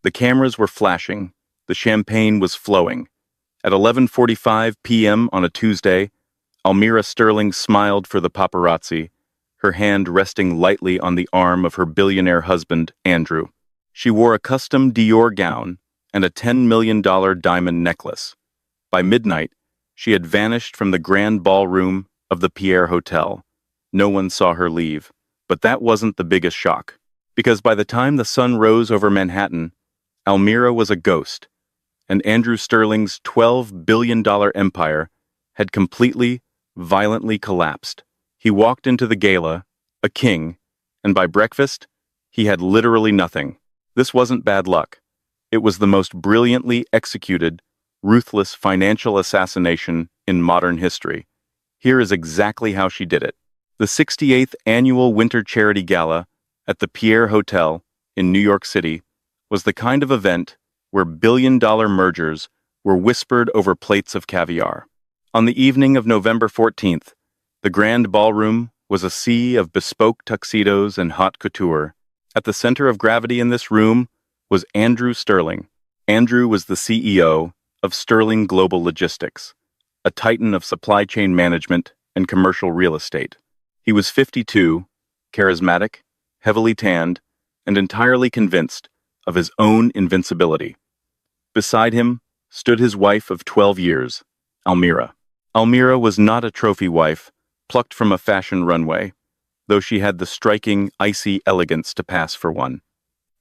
The cameras were flashing. The champagne was flowing. At 11:45 p.m. on a Tuesday, Almira Sterling smiled for the paparazzi, her hand resting lightly on the arm of her billionaire husband, Andrew. She wore a custom Dior gown and a $10 million diamond necklace. By midnight, she had vanished from the grand ballroom of the Pierre Hotel. No one saw her leave. But that wasn't the biggest shock, because by the time the sun rose over Manhattan, Almira was a ghost, and Andrew Sterling's $12 billion empire had completely, violently collapsed. He walked into the gala, a king, and by breakfast, he had literally nothing. This wasn't bad luck. It was the most brilliantly executed, ruthless financial assassination in modern history. Here is exactly how she did it. The 68th Annual Winter Charity Gala at the Pierre Hotel in New York City was the kind of event where billion-dollar mergers were whispered over plates of caviar. On the evening of November 14th, the grand ballroom was a sea of bespoke tuxedos and haute couture. At the center of gravity in this room was Andrew Sterling. Andrew was the CEO of Sterling Global Logistics, a titan of supply chain management and commercial real estate. He was 52, charismatic, heavily tanned, and entirely convinced of his own invincibility. Beside him stood his wife of 12 years, Almira. Almira was not a trophy wife, plucked from a fashion runway, though she had the striking, icy elegance to pass for one.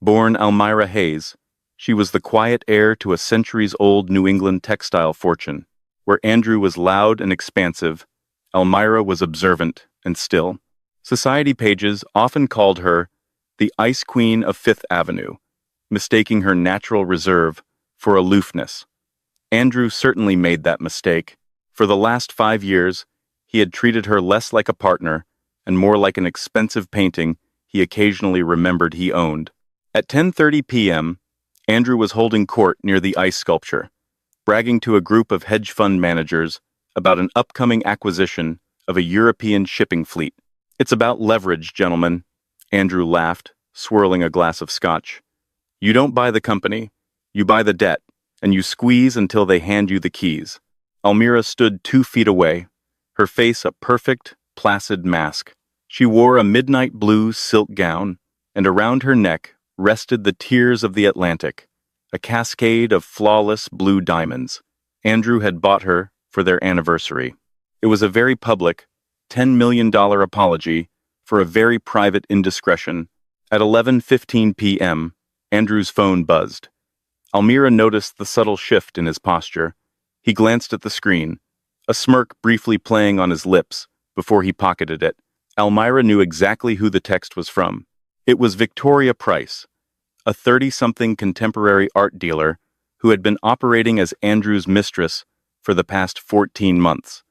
Born Almira Hayes, she was the quiet heir to a centuries-old New England textile fortune. Where Andrew was loud and expansive, Almira was observant and still. Society pages often called her the Ice Queen of Fifth Avenue, mistaking her natural reserve for aloofness. Andrew certainly made that mistake. For the last 5 years, he had treated her less like a partner and more like an expensive painting he occasionally remembered he owned. At 10:30 p.m., Andrew was holding court near the ice sculpture, bragging to a group of hedge fund managers about an upcoming acquisition of a European shipping fleet. "It's about leverage, gentlemen," Andrew laughed, swirling a glass of scotch. "You don't buy the company, you buy the debt, and you squeeze until they hand you the keys." Almira stood 2 feet away, her face a perfect, placid mask. She wore a midnight blue silk gown, and around her neck rested the tears of the Atlantic, a cascade of flawless blue diamonds. Andrew had bought her for their anniversary. It was a very public, $10 million apology for a very private indiscretion. At 11:15 p.m., Andrew's phone buzzed. Almira noticed the subtle shift in his posture. He glanced at the screen, a smirk briefly playing on his lips before he pocketed it. Almira knew exactly who the text was from. It was Victoria Price, a 30-something contemporary art dealer who had been operating as Andrew's mistress for the past 14 months.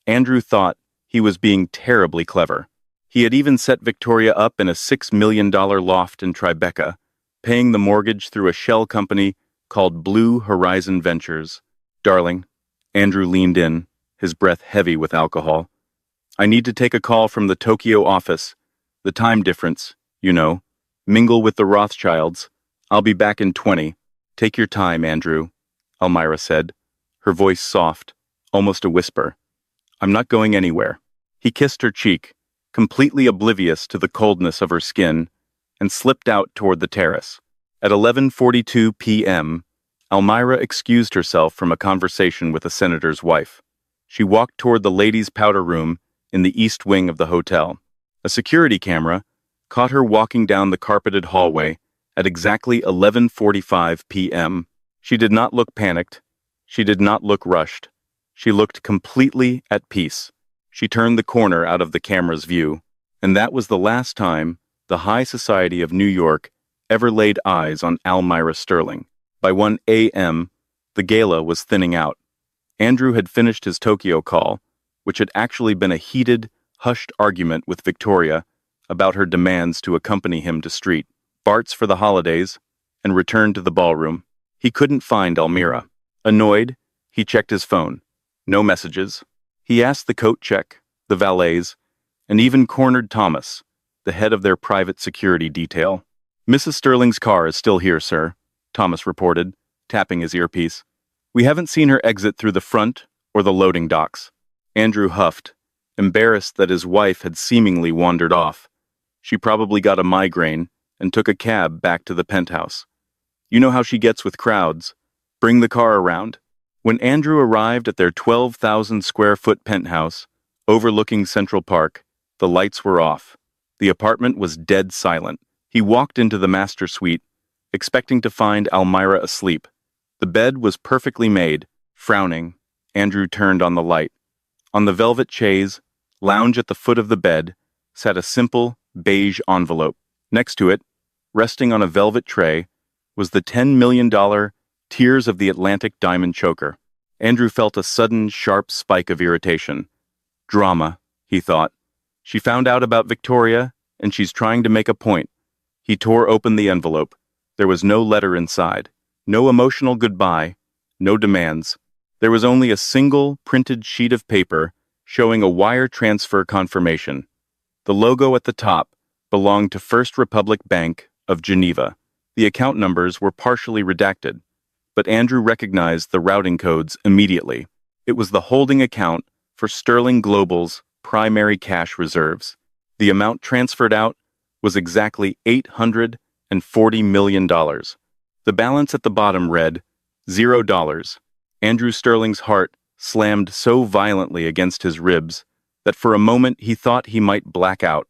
Andrew thought he was being terribly clever. He had even set Victoria up in a $6 million loft in Tribeca, paying the mortgage through a shell company called Blue Horizon Ventures. "Darling," Andrew leaned in, his breath heavy with alcohol. "I need to take a call from the Tokyo office. The time difference, you know. Mingle with the Rothschilds. I'll be back in 20. "Take your time, Andrew," Almira said, her voice soft, almost a whisper. "I'm not going anywhere." He kissed her cheek, completely oblivious to the coldness of her skin, and slipped out toward the terrace. At 11:42 p.m., Almira excused herself from a conversation with a senator's wife. She walked toward the ladies' powder room in the east wing of the hotel. A security camera caught her walking down the carpeted hallway at exactly 11:45 p.m. She did not look panicked. She did not look rushed. She looked completely at peace. She turned the corner out of the camera's view, and that was the last time the high society of New York ever laid eyes on Almira Sterling. By 1 a.m., the gala was thinning out. Andrew had finished his Tokyo call, which had actually been a heated, hushed argument with Victoria about her demands to accompany him to street Bart's for the holidays, and returned to the ballroom. He couldn't find Almira. Annoyed, he checked his phone. No messages. He asked the coat check, the valets, and even cornered Thomas, the head of their private security detail. "Mrs. Sterling's car is still here, sir," Thomas reported, tapping his earpiece. We haven't seen her exit through the front or the loading docks. Andrew huffed, embarrassed that his wife had seemingly wandered off. She probably got a migraine and took a cab back to the penthouse. You know how she gets with crowds. Bring the car around. When Andrew arrived at their 12,000 square foot penthouse, overlooking Central Park, the lights were off. The apartment was dead silent. He walked into the master suite, expecting to find Almira asleep. The bed was perfectly made. Frowning, Andrew turned on the light. On the velvet chaise, lounge at the foot of the bed, sat a simple, beige envelope. Next to it, resting on a velvet tray, was the $10 million Tears of the Atlantic diamond choker. Andrew felt a sudden, sharp spike of irritation. Drama, he thought. She found out about Victoria, and she's trying to make a point. He tore open the envelope. There was no letter inside, no emotional goodbye, no demands. There was only a single printed sheet of paper showing a wire transfer confirmation. The logo at the top belonged to First Republic Bank of Geneva. The account numbers were partially redacted, but Andrew recognized the routing codes immediately. It was the holding account for Sterling Global's primary cash reserves. The amount transferred out was exactly $840 million. The balance at the bottom read, $0. Andrew Sterling's heart slammed so violently against his ribs that for a moment he thought he might black out.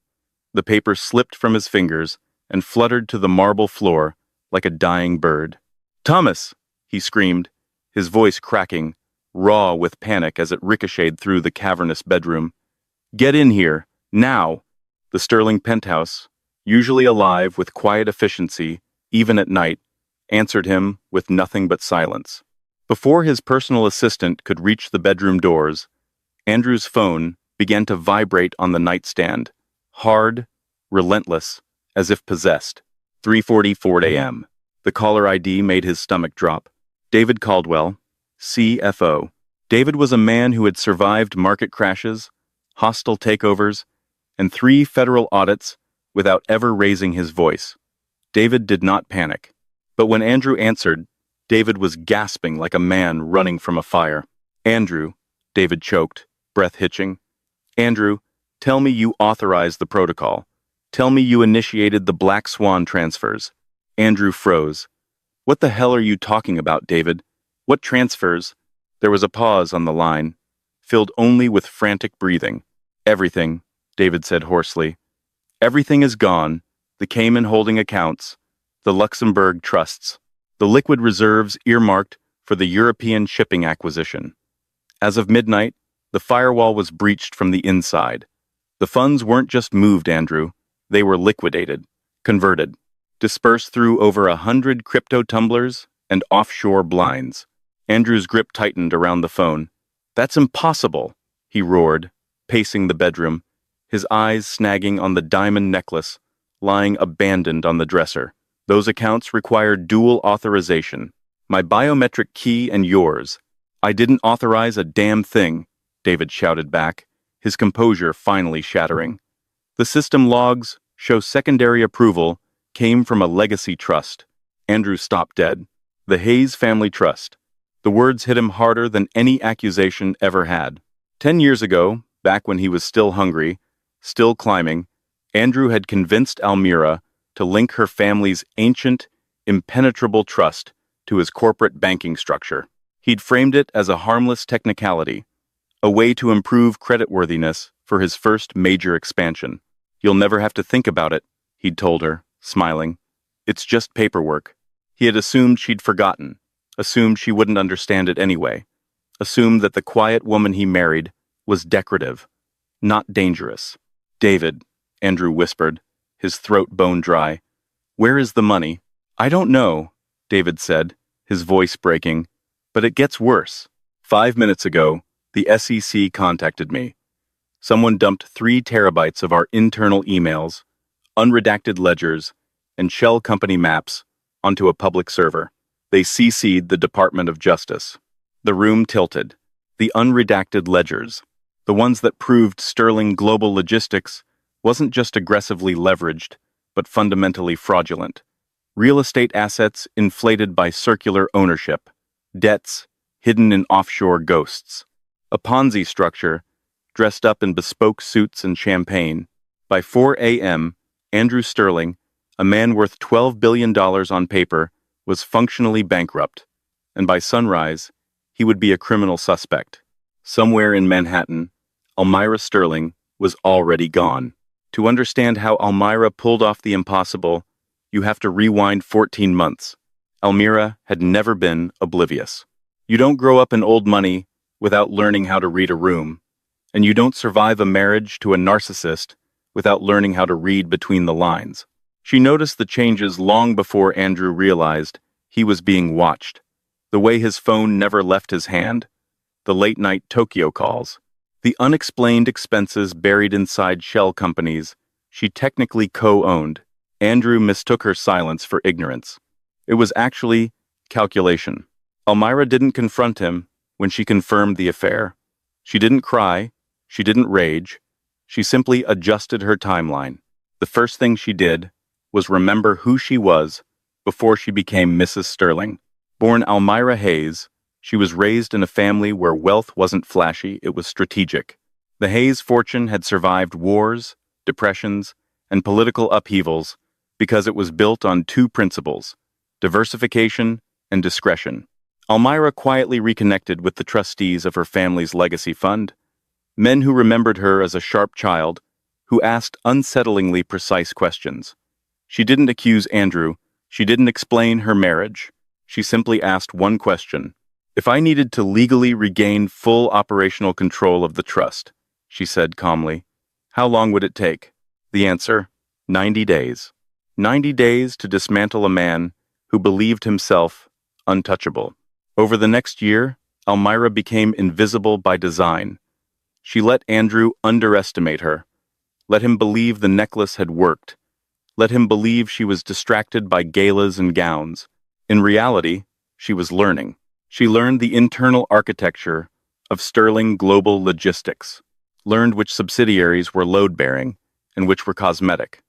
The paper slipped from his fingers and fluttered to the marble floor like a dying bird. "Thomas!" he screamed, his voice cracking, raw with panic as it ricocheted through the cavernous bedroom. "Get in here, now!" The Sterling penthouse, usually alive with quiet efficiency, even at night, answered him with nothing but silence. Before his personal assistant could reach the bedroom doors, Andrew's phone began to vibrate on the nightstand, hard, relentless, as if possessed. 3:44 a.m. The caller ID made his stomach drop. David Caldwell, CFO. David was a man who had survived market crashes, hostile takeovers, and 3 federal audits without ever raising his voice. David did not panic. But when Andrew answered, David was gasping like a man running from a fire. "Andrew," David choked, breath hitching. "Andrew, tell me you authorized the protocol. Tell me you initiated the Black Swan transfers." Andrew froze. "What the hell are you talking about, David? What transfers?" There was a pause on the line, filled only with frantic breathing. "Everything," David said hoarsely. "Everything is gone. The Cayman holding accounts, the Luxembourg trusts, the liquid reserves earmarked for the European shipping acquisition. As of midnight, the firewall was breached from the inside. The funds weren't just moved, Andrew. They were liquidated, converted, dispersed through over 100 crypto tumblers and offshore blinds." Andrew's grip tightened around the phone. "That's impossible," he roared, pacing the bedroom, his eyes snagging on the diamond necklace lying abandoned on the dresser. "Those accounts required dual authorization. My biometric key and yours. I didn't authorize a damn thing," David shouted back, his composure finally shattering. "The system logs show secondary approval came from a legacy trust." Andrew stopped dead. The Hayes Family Trust. The words hit him harder than any accusation ever had. 10 years ago, back when he was still hungry, still climbing, Andrew had convinced Almira to link her family's ancient, impenetrable trust to his corporate banking structure. He'd framed it as a harmless technicality, a way to improve creditworthiness for his first major expansion. "You'll never have to think about it," he'd told her, smiling. "It's just paperwork." He had assumed she'd forgotten, assumed she wouldn't understand it anyway, assumed that the quiet woman he married was decorative, not dangerous. "David," Andrew whispered, his throat bone dry. "Where is the money?" "I don't know," David said, his voice breaking, "but it gets worse. 5 minutes ago, the SEC contacted me. Someone dumped 3 terabytes of our internal emails, unredacted ledgers, and shell company maps onto a public server. They CC'd the Department of Justice." The room tilted. The unredacted ledgers, the ones that proved Sterling Global Logistics wasn't just aggressively leveraged, but fundamentally fraudulent. real estate assets inflated by circular ownership, debts hidden in offshore ghosts, a Ponzi structure dressed up in bespoke suits and champagne. By 4 a.m., Andrew Sterling, a man worth $12 billion on paper, was functionally bankrupt, and by sunrise, he would be a criminal suspect. Somewhere in Manhattan, Elmira Sterling was already gone. To understand how Elmira pulled off the impossible, you have to rewind 14 months. Elmira had never been oblivious. You don't grow up in old money without learning how to read a room, and you don't survive a marriage to a narcissist without learning how to read between the lines. She noticed the changes long before Andrew realized he was being watched. The way his phone never left his hand, the late-night Tokyo calls, the unexplained expenses buried inside shell companies she technically co-owned. Andrew mistook her silence for ignorance. It was actually calculation. Elmira didn't confront him when she confirmed the affair. She didn't cry, she didn't rage, she simply adjusted her timeline. The first thing she did was remember who she was before she became Mrs. Sterling. Born Elmira Hayes, she was raised in a family where wealth wasn't flashy, it was strategic. The Hayes fortune had survived wars, depressions, and political upheavals because it was built on two principles: diversification and discretion. Elmira quietly reconnected with the trustees of her family's legacy fund, men who remembered her as a sharp child who asked unsettlingly precise questions. She didn't accuse Andrew, she didn't explain her marriage. She simply asked one question: "If I needed to legally regain full operational control of the trust," she said calmly, "how long would it take?" The answer: 90 days. 90 days to dismantle a man who believed himself untouchable. Over the next year, Elmira became invisible by design. She let Andrew underestimate her, let him believe the necklace had worked, let him believe she was distracted by galas and gowns. In reality, she was learning. She learned the internal architecture of Sterling Global Logistics, learned which subsidiaries were load-bearing and which were cosmetic,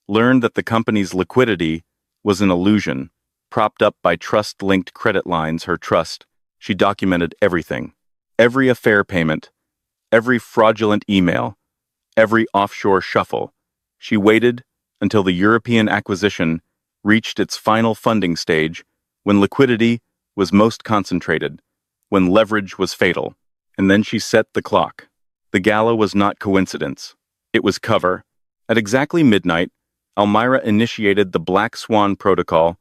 learned that the company's liquidity was an illusion, propped up by trust-linked credit lines. Her trust, she documented everything. Every affair payment, every fraudulent email, every offshore shuffle. She waited until the European acquisition reached its final funding stage, when liquidity was most concentrated, when leverage was fatal. And then she set the clock. The gala was not coincidence. It was cover. At exactly midnight, Elmira initiated the Black Swan Protocol,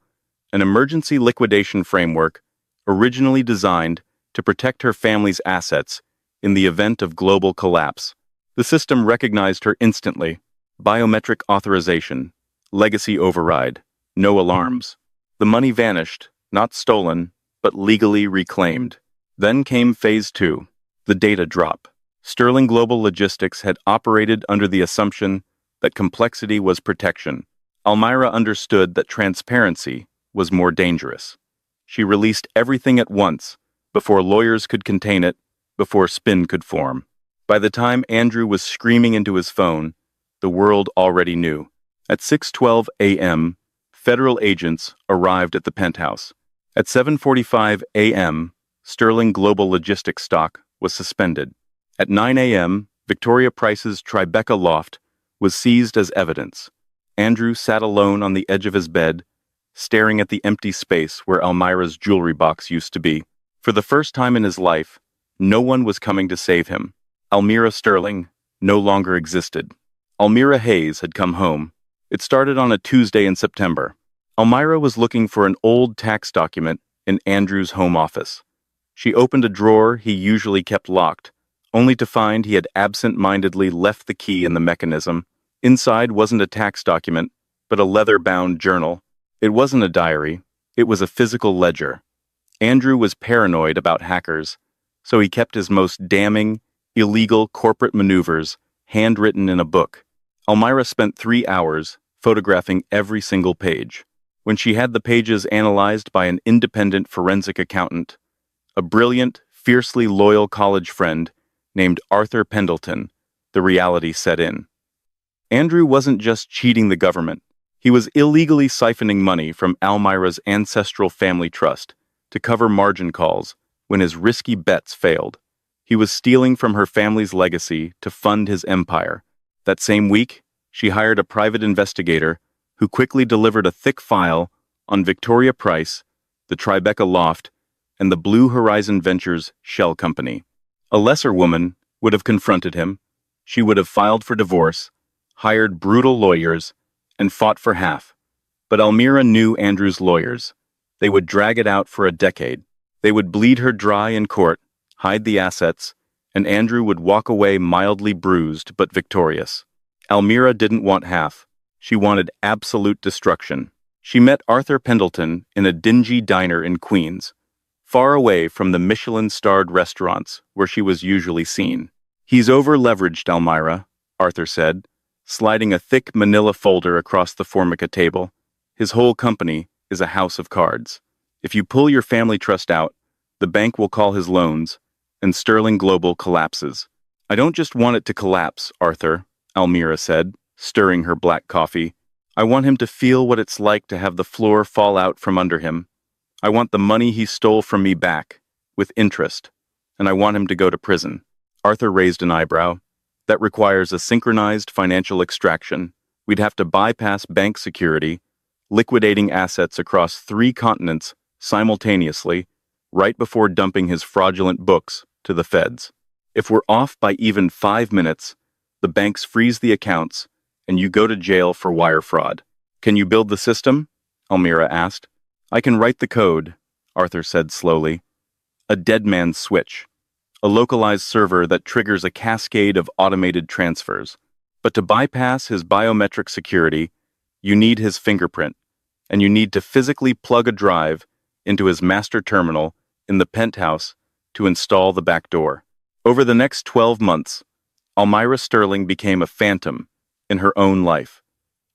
an emergency liquidation framework originally designed to protect her family's assets in the event of global collapse. The system recognized her instantly. Biometric authorization, legacy override, no alarms. The money vanished, not stolen, but legally reclaimed. Then came phase 2, the data drop. Sterling Global Logistics had operated under the assumption that complexity was protection. Elmira understood that transparency was more dangerous. She released everything at once, before lawyers could contain it, before spin could form. By the time Andrew was screaming into his phone, the world already knew. At 6:12 a.m., federal agents arrived at the penthouse. At 7:45 a.m., Sterling Global Logistics stock was suspended. At 9 a.m., Victoria Price's Tribeca loft was seized as evidence. Andrew sat alone on the edge of his bed, staring at the empty space where Elmira's jewelry box used to be. For the first time in his life, no one was coming to save him. Elmira Sterling no longer existed. Elmira Hayes had come home. It started on a Tuesday in September. Elmira was looking for an old tax document in Andrew's home office. She opened a drawer he usually kept locked, only to find he had absent-mindedly left the key in the mechanism. Inside wasn't a tax document, but a leather-bound journal. It wasn't a diary, it was a physical ledger. Andrew was paranoid about hackers, so he kept his most damning, illegal corporate maneuvers handwritten in a book. Elmira spent 3 hours photographing every single page. When she had the pages analyzed by an independent forensic accountant, a brilliant, fiercely loyal college friend named Arthur Pendleton, the reality set in. Andrew wasn't just cheating the government, He was illegally siphoning money from Almira's ancestral family trust to cover margin calls when his risky bets failed. He was stealing from her family's legacy to fund his empire. That same week, she hired a private investigator who quickly delivered a thick file on Victoria Price, the Tribeca Loft, and the Blue Horizon Ventures shell company. A lesser woman would have confronted him. She would have filed for divorce, hired brutal lawyers, and fought for half. But Almira knew Andrew's lawyers. They would drag it out for a decade. They would bleed her dry in court, hide the assets, and Andrew would walk away mildly bruised but victorious. Almira didn't want half. She wanted absolute destruction. She met Arthur Pendleton in a dingy diner in Queens, far away from the Michelin-starred restaurants where she was usually seen. "He's over-leveraged, Almira," Arthur said, sliding a thick manila folder across the Formica table. "His whole company is a house of cards. If you pull your family trust out, the bank will call his loans, and Sterling Global collapses." "I don't just want it to collapse, Arthur," Almira said, stirring her black coffee. "I want him to feel what it's like to have the floor fall out from under him. I want the money he stole from me back, with interest, and I want him to go to prison." Arthur raised an eyebrow. "That requires a synchronized financial extraction. We'd have to bypass bank security, liquidating assets across 3 continents simultaneously, right before dumping his fraudulent books to the feds. If we're off by even 5 minutes, the banks freeze the accounts, and you go to jail for wire fraud." "Can you build the system?" Almira asked. "I can write the code," Arthur said slowly. "A dead man's switch. A localized server that triggers a cascade of automated transfers. But to bypass his biometric security, you need his fingerprint, and you need to physically plug a drive into his master terminal in the penthouse to install the back door." Over the next 12 months, Almira Sterling became a phantom in her own life.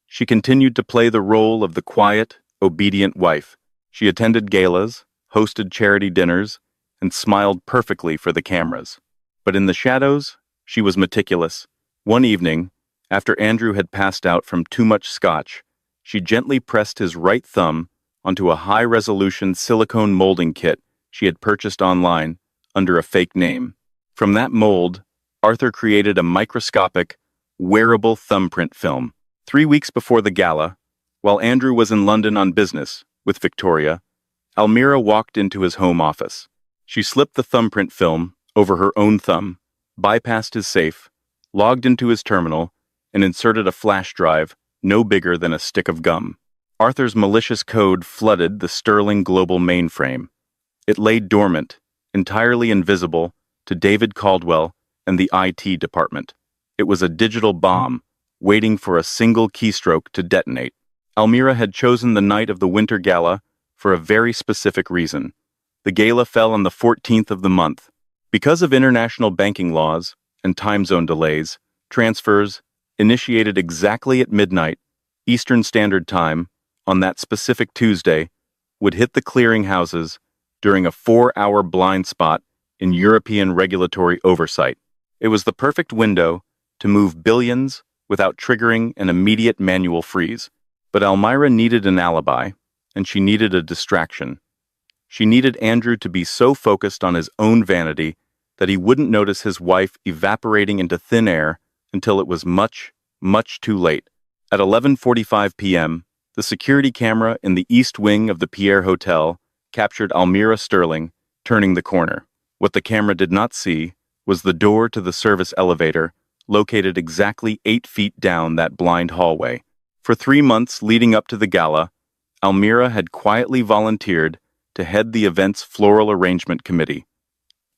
She continued to play the role of the quiet, obedient wife. She attended galas, hosted charity dinners, and smiled perfectly for the cameras. But in the shadows, she was meticulous. One evening, after Andrew had passed out from too much scotch, she gently pressed his right thumb onto a high-resolution silicone molding kit she had purchased online under a fake name. From that mold, Arthur created a microscopic, wearable thumbprint film. 3 weeks before the gala, while Andrew was in London on business with Victoria, Almira walked into his home office. She slipped the thumbprint film over her own thumb, bypassed his safe, logged into his terminal, and inserted a flash drive no bigger than a stick of gum. Arthur's malicious code flooded the Sterling Global mainframe. It lay dormant, entirely invisible to David Caldwell and the IT department. It was a digital bomb, waiting for a single keystroke to detonate. Almira had chosen the night of the Winter Gala for a very specific reason. The gala fell on the 14th of the month. Because of international banking laws and time zone delays, transfers, initiated exactly at midnight, Eastern Standard Time, on that specific Tuesday, would hit the clearinghouses during a 4-hour blind spot in European regulatory oversight. It was the perfect window to move billions without triggering an immediate manual freeze. But Almira needed an alibi, and she needed a distraction. She needed Andrew to be so focused on his own vanity that he wouldn't notice his wife evaporating into thin air until it was much, much too late. At 11:45 p.m., the security camera in the east wing of the Pierre Hotel captured Almira Sterling turning the corner. What the camera did not see was the door to the service elevator, located exactly 8 feet down that blind hallway. For 3 months leading up to the gala, Almira had quietly volunteered to head the event's floral arrangement committee.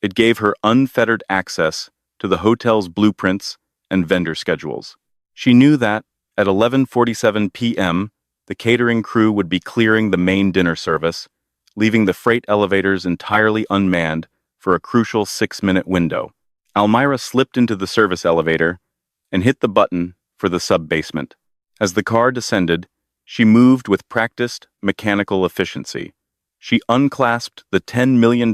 It gave her unfettered access to the hotel's blueprints and vendor schedules. She knew that, at 11:47 p.m., the catering crew would be clearing the main dinner service, leaving the freight elevators entirely unmanned for a crucial 6-minute window. Almira slipped into the service elevator and hit the button for the sub-basement. As the car descended, she moved with practiced mechanical efficiency. She unclasped the $10 million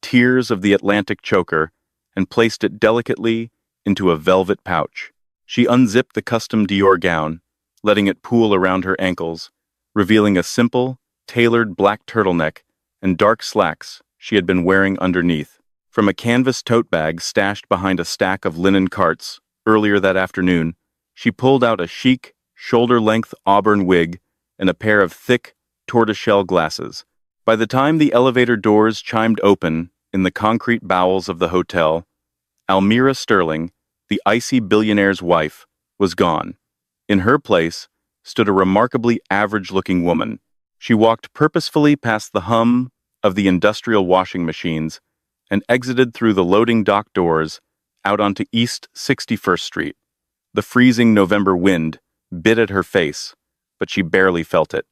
Tears of the Atlantic choker and placed it delicately into a velvet pouch. She unzipped the custom Dior gown letting it pool around her ankles, revealing a simple, tailored black turtleneck and dark slacks she had been wearing underneath. From a canvas tote bag stashed behind a stack of linen carts earlier that afternoon, she pulled out a chic, shoulder-length auburn wig and a pair of thick, tortoiseshell glasses. By the time the elevator doors chimed open in the concrete bowels of the hotel, Almira Sterling, the icy billionaire's wife, was gone. In her place stood a remarkably average-looking woman. She walked purposefully past the hum of the industrial washing machines and exited through the loading dock doors out onto East 61st Street. The freezing November wind bit at her face, but she barely felt it.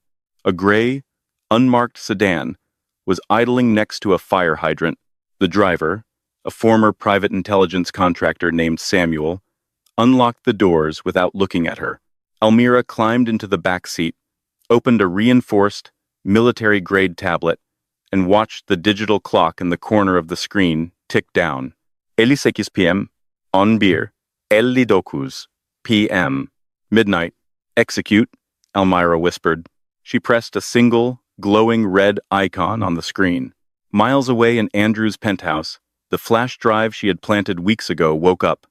A gray, unmarked sedan was idling next to a fire hydrant. The driver, a former private intelligence contractor named Samuel, unlocked the doors without looking at her. Almira climbed into the back seat, opened a reinforced, military-grade tablet, and watched the digital clock in the corner of the screen tick down. 8 p.m. On beer. 12 p.m. Midnight. Execute, Almira whispered. She pressed a single, glowing red icon on the screen. Miles away in Andrew's penthouse, the flash drive she had planted weeks ago woke up.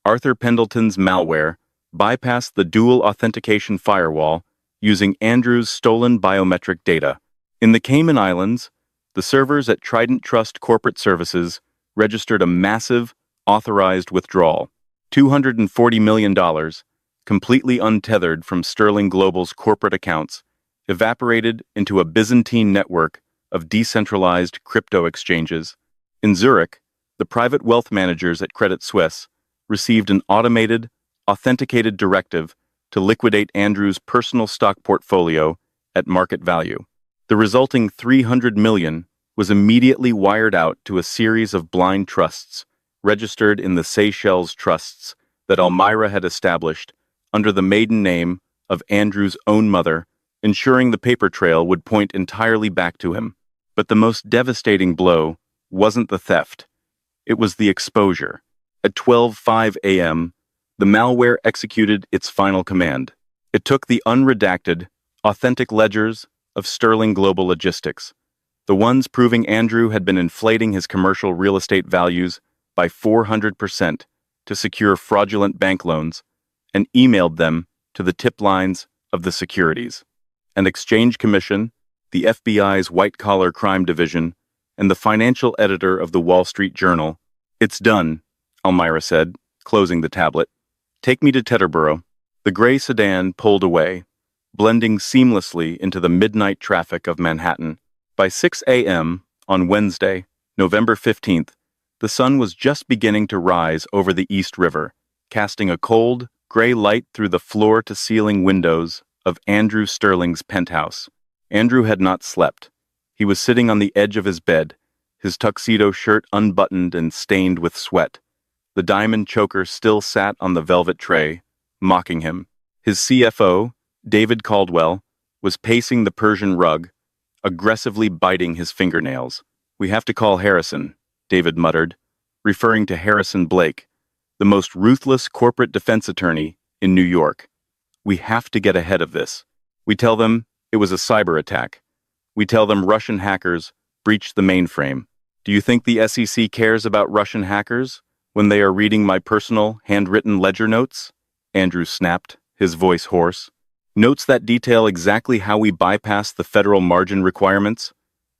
Arthur Pendleton's malware bypassed the dual authentication firewall using Andrew's stolen biometric data. In the Cayman Islands, the servers at Trident Trust Corporate Services registered a massive, authorized withdrawal. $240 million, completely untethered from Sterling Global's corporate accounts, evaporated into a Byzantine network of decentralized crypto exchanges. In Zurich, the private wealth managers at Credit Suisse received an automated, authenticated directive to liquidate Andrew's personal stock portfolio at market value. The resulting $300 million was immediately wired out to a series of blind trusts registered in the Seychelles trusts that Almira had established under the maiden name of Andrew's own mother, ensuring the paper trail would point entirely back to him. But the most devastating blow wasn't the theft. It was the exposure. At 12:05 a.m., the malware executed its final command. It took the unredacted, authentic ledgers of Sterling Global Logistics, the ones proving Andrew had been inflating his commercial real estate values by 400% to secure fraudulent bank loans, and emailed them to the tip lines of the Securities and Exchange Commission, the FBI's white-collar crime division, and the financial editor of the Wall Street Journal. "It's done," Almira said, closing the tablet. "Take me to Teterboro." The gray sedan pulled away, blending seamlessly into the midnight traffic of Manhattan. By 6 a.m. on Wednesday, November 15th, the sun was just beginning to rise over the East River, casting a cold, gray light through the floor-to-ceiling windows of Andrew Sterling's penthouse. Andrew had not slept. He was sitting on the edge of his bed, his tuxedo shirt unbuttoned and stained with sweat. The diamond choker still sat on the velvet tray, mocking him. His CFO, David Caldwell, was pacing the Persian rug, aggressively biting his fingernails. "We have to call Harrison," David muttered, referring to Harrison Blake, the most ruthless corporate defense attorney in New York. "We have to get ahead of this. We tell them it was a cyber attack. We tell them Russian hackers breached the mainframe. Do you think the SEC cares about Russian hackers when they are reading my personal, handwritten ledger notes?" Andrew snapped, his voice hoarse. "Notes that detail exactly how we bypass the federal margin requirements?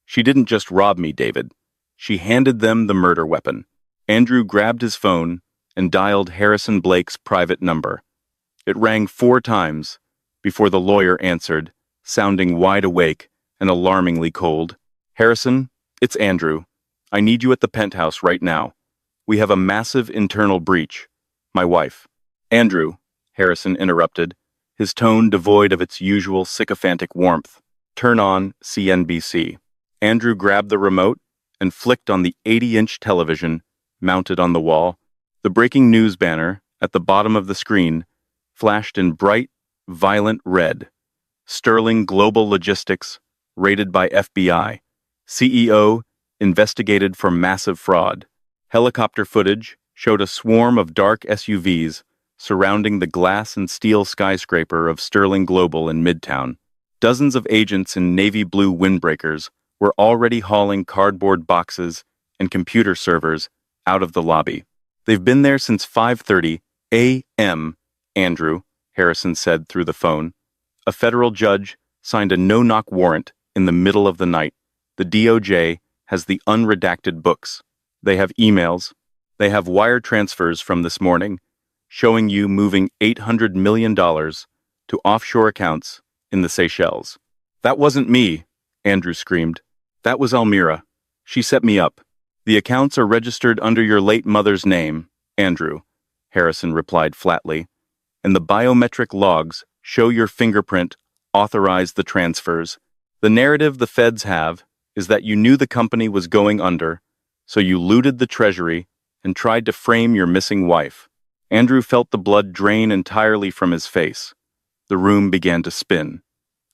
She didn't just rob me, David. She handed them the murder weapon." Andrew grabbed his phone and dialed Harrison Blake's private number. It rang 4 times before the lawyer answered, sounding wide awake and alarmingly cold. "Harrison, it's Andrew. I need you at the penthouse right now. We have a massive internal breach. My wife." "Andrew," Harrison interrupted, his tone devoid of its usual sycophantic warmth. "Turn on CNBC." Andrew grabbed the remote and flicked on the 80-inch television mounted on the wall. The breaking news banner at the bottom of the screen flashed in bright, violent red. Sterling Global Logistics, raided by FBI. CEO investigated for massive fraud. Helicopter footage showed a swarm of dark SUVs surrounding the glass and steel skyscraper of Sterling Global in Midtown. Dozens of agents in navy blue windbreakers were already hauling cardboard boxes and computer servers out of the lobby. They've been there since 5:30 a.m., Andrew, Harrison said through the phone. A federal judge signed a no-knock warrant in the middle of the night. The DOJ has the unredacted books. They have emails. They have wire transfers from this morning showing you moving $800 million to offshore accounts in the Seychelles. That wasn't me, Andrew screamed. That was Almira. She set me up. The accounts are registered under your late mother's name, Andrew, Harrison replied flatly, and the biometric logs show your fingerprint authorized the transfers. The narrative the feds have is that you knew the company was going under, so you looted the treasury and tried to frame your missing wife. Andrew felt the blood drain entirely from his face. The room began to spin.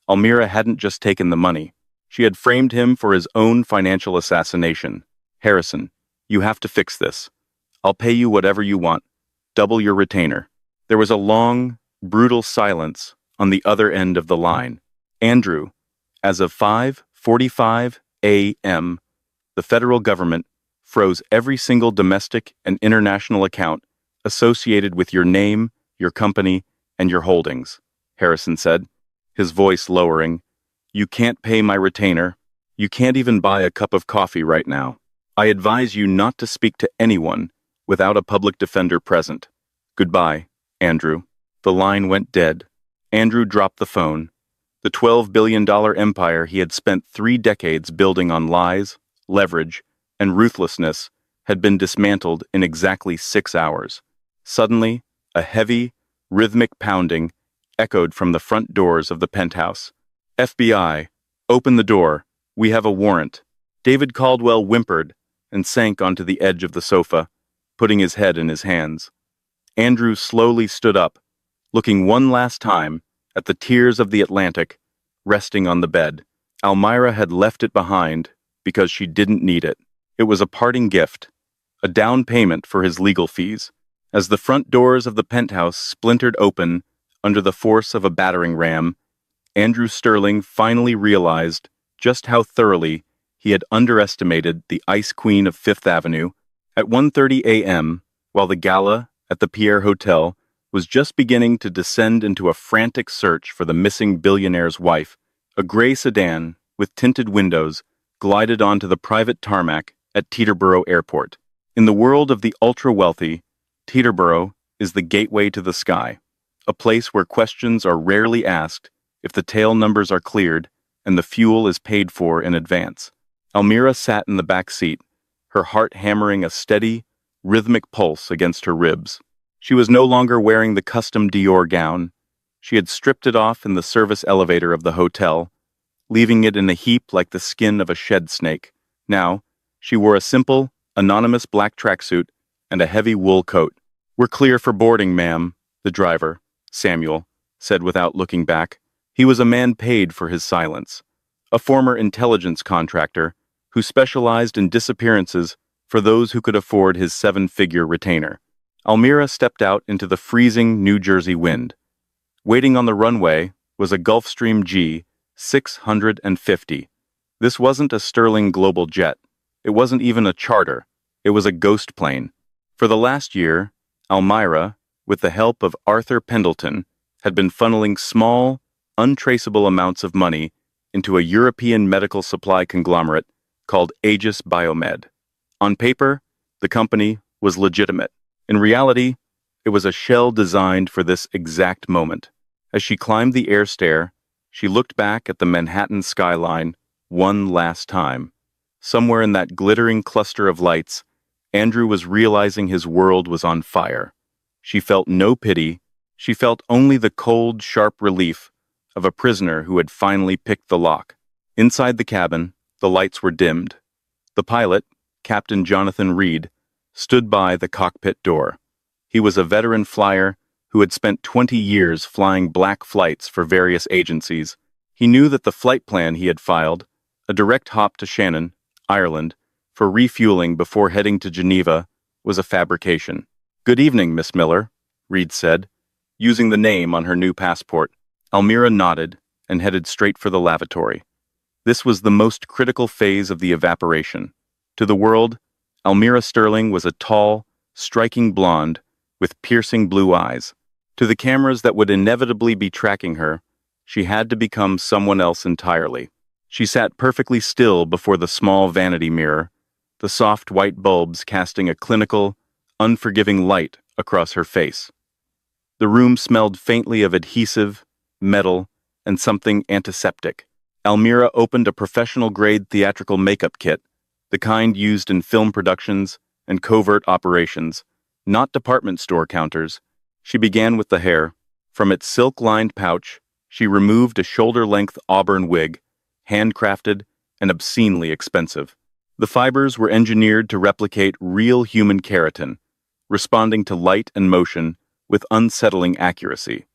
Almira hadn't just taken the money. She had framed him for his own financial assassination. Harrison, you have to fix this. I'll pay you whatever you want. Double your retainer. There was a long, brutal silence on the other end of the line. Andrew, as of 5:45 a.m., the federal government froze every single domestic and international account associated with your name, your company, and your holdings, Harrison said, his voice lowering. You can't pay my retainer. You can't even buy a cup of coffee right now. I advise you not to speak to anyone without a public defender present. Goodbye, Andrew. The line went dead. Andrew dropped the phone. The $12 billion empire he had spent 3 decades building on lies, leverage, and ruthlessness had been dismantled in exactly 6 hours. Suddenly, a heavy, rhythmic pounding echoed from the front doors of the penthouse. FBI, open the door. We have a warrant. David Caldwell whimpered and sank onto the edge of the sofa, putting his head in his hands. Andrew slowly stood up, looking one last time at the tears of the Atlantic resting on the bed. Almira had left it behind because she didn't need it. It was a parting gift, a down payment for his legal fees. As the front doors of the penthouse splintered open under the force of a battering ram, Andrew Sterling finally realized just how thoroughly he had underestimated the Ice Queen of Fifth Avenue. At 1:30 a.m., while the Gala at the Pierre Hotel was just beginning to descend into a frantic search for the missing billionaire's wife, a gray sedan with tinted windows glided onto the private tarmac at Teterboro Airport. In the world of the ultra-wealthy, Teterboro is the gateway to the sky, a place where questions are rarely asked if the tail numbers are cleared and the fuel is paid for in advance. Almira sat in the back seat, her heart hammering a steady, rhythmic pulse against her ribs. She was no longer wearing the custom Dior gown. She had stripped it off in the service elevator of the hotel, leaving it in a heap like the skin of a shed snake. Now, she wore a simple, anonymous black tracksuit and a heavy wool coat. We're clear for boarding, ma'am, the driver, Samuel, said without looking back. He was a man paid for his silence, a former intelligence contractor who specialized in disappearances for those who could afford his 7-figure retainer. Almira stepped out into the freezing New Jersey wind. Waiting on the runway was a Gulfstream G650. This wasn't a Sterling Global jet. It wasn't even a charter. It was a ghost plane. For the last year, Almira, with the help of Arthur Pendleton, had been funneling small, untraceable amounts of money into a European medical supply conglomerate called Aegis Biomed. On paper, the company was legitimate. In reality, it was a shell designed for this exact moment. As she climbed the air stair, she looked back at the Manhattan skyline one last time. Somewhere in that glittering cluster of lights, Andrew was realizing his world was on fire. She felt no pity. She felt only the cold, sharp relief of a prisoner who had finally picked the lock. Inside the cabin, the lights were dimmed. The pilot, Captain Jonathan Reed, stood by the cockpit door. He was a veteran flyer who had spent 20 years flying black flights for various agencies. He knew that the flight plan he had filed, a direct hop to Shannon, Ireland, for refueling before heading to Geneva, was a fabrication. "Good evening, Miss Miller," Reed said, using the name on her new passport. Almira nodded and headed straight for the lavatory. This was the most critical phase of the evaporation. To the world, Almira Sterling was a tall, striking blonde with piercing blue eyes. To the cameras that would inevitably be tracking her, she had to become someone else entirely. She sat perfectly still before the small vanity mirror, the soft white bulbs casting a clinical, unforgiving light across her face. The room smelled faintly of adhesive, metal, and something antiseptic. Almira opened a professional-grade theatrical makeup kit, the kind used in film productions and covert operations, not department store counters. She began with the hair. From its silk-lined pouch, she removed a shoulder-length auburn wig, handcrafted and obscenely expensive. The fibers were engineered to replicate real human keratin, responding to light and motion with unsettling accuracy.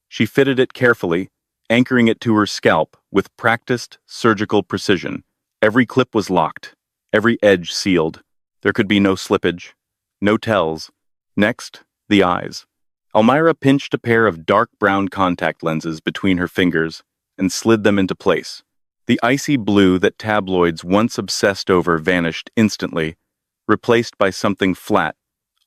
She fitted it carefully, anchoring it to her scalp with practiced surgical precision. Every clip was locked, every edge sealed. There could be no slippage, no tells. Next, the eyes. Almira pinched a pair of dark brown contact lenses between her fingers and slid them into place. The icy blue that tabloids once obsessed over vanished instantly, replaced by something flat,